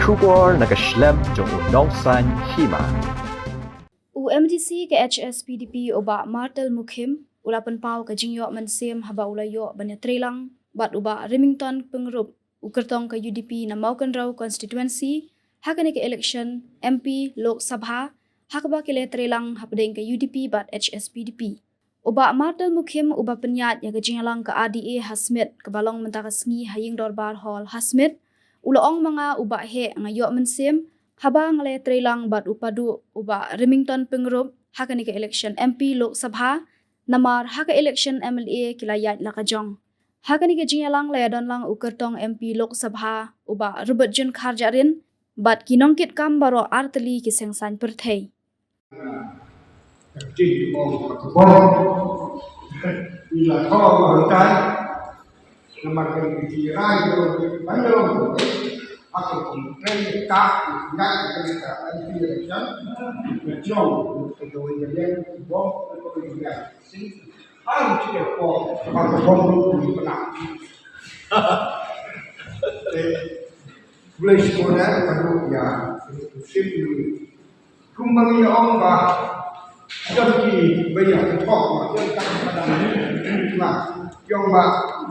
Shubor nakaslem jong unongsan hima. UMDC ke HSPDP oba Martel Mukhim ulapan pau ke jingyo mensem haba ulayo banya trelang bat uba Remington pengrup ukertong ke UDP na Maukan Rau constituency hakane ke election MP Lok Sabha hakba ke le trelang hapdeng ke UDP bat HSPDP. Uba Martel Mukhim uba penyat ya ke jinglang ke ADA Hasmit ke balong mentaka sengi haying dorbar hall Hasmit ulaong mga uba he ngayo mensem haba ngale trelang bat upadu uba Remington pengrup hakani ke election MP Lok Sabha namar haka election MLA kilayat lakajong hakani ke jingalang layadon lang ukertong MP Lok Sabha uba Robert Jun Kharjarin bat kinongkit kam baro arteli ki sengsan perthei Jadi mau berkebun, bila kau berhutan, semakin dirai banyak aku komplain tak nak kerja election, jauh kedua jalan bom atau jalan sih, harus kita bom dulu pernah. Boleh sekolah baru ya, sih kumbang ini orang bah. Jadi banyak talk macam pada ini lah yang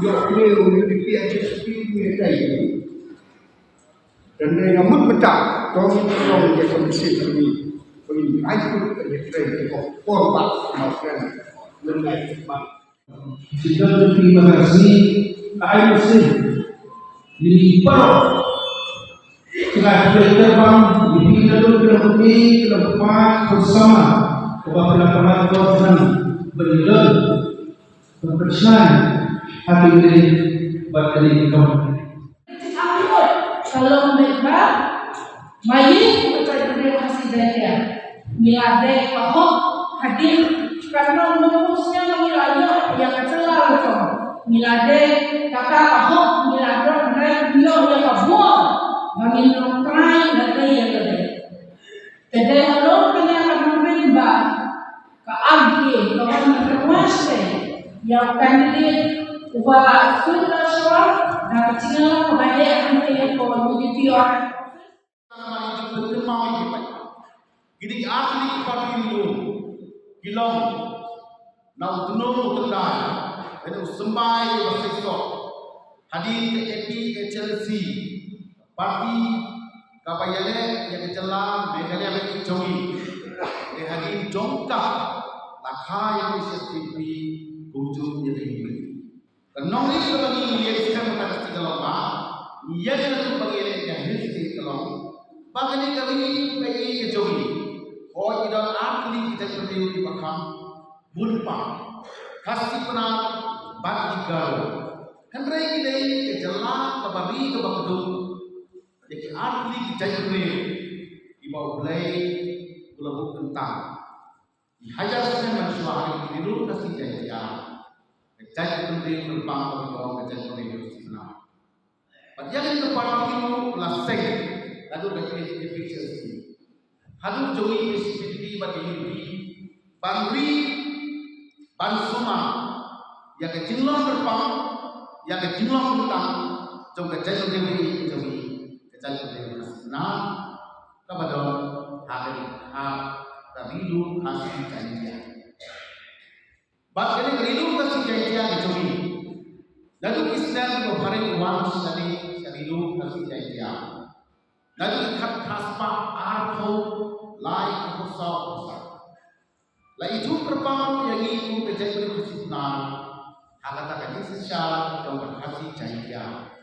yang ini UDP ini dan yang betul tolong yang komisi ini aku terjadi korban maupun lebih kita terima kasih IOC di Paro kita terbang di tempat bersama kepada penonton berikan berkesan hati ini bagi kamu. Kalau mereka main percaya diri kasih dia, milade kau hadir karena menembusnya milade yang kecelah macam milade kakak kau milade mereka beliau yang kabur bagi nongkrong dan yang lain. Jadi kalau penyanyi pemerintah keagih kawan termasuk yang kandidat ubah sudah soal dan kecil kebanyakan yang komoditi orang. Jadi asli papilu kilong nau tunung tendai dan sembai bersektor hadir ke APHLC parti kabayane yang kejelang Meghalaya bagi jogi hadir jongka lakha yang SPP kunjung yang Nong ini bagi yang sedang berkata dalam ia adalah bagian yang hidup dalam bagian kami bagi kejogi oh idol asli kita berdiri di belakang bulpa kasih penang bagi gaul henry ini kejelang kebari kebakdu jadi asli kita berdiri di bawah belai bulabu kentang dihajar dengan manusia hari ini dulu kasih jaya Kecil penting berbang berdoa kecil penting bersihna. Yang tempat itu laseng, lalu bagi efisiensi. Hadu jogi SPDP bagi UDP, bandri, bansuma, yang kecilong berbang, yang kecilong bentang, jom kecil penting jogi, kecil penting bersihna. Kepada hari tabidu hasil janjian. Bagian keridu kasih janjian jogi. Lalu Islam berhari uang dari keridu kasih janjian. Lalu ikat kaspa arto lai kusau. Lalu itu perpang yang itu kejadian kesempatan. Hal kata kasih secara jauh kasih janjian.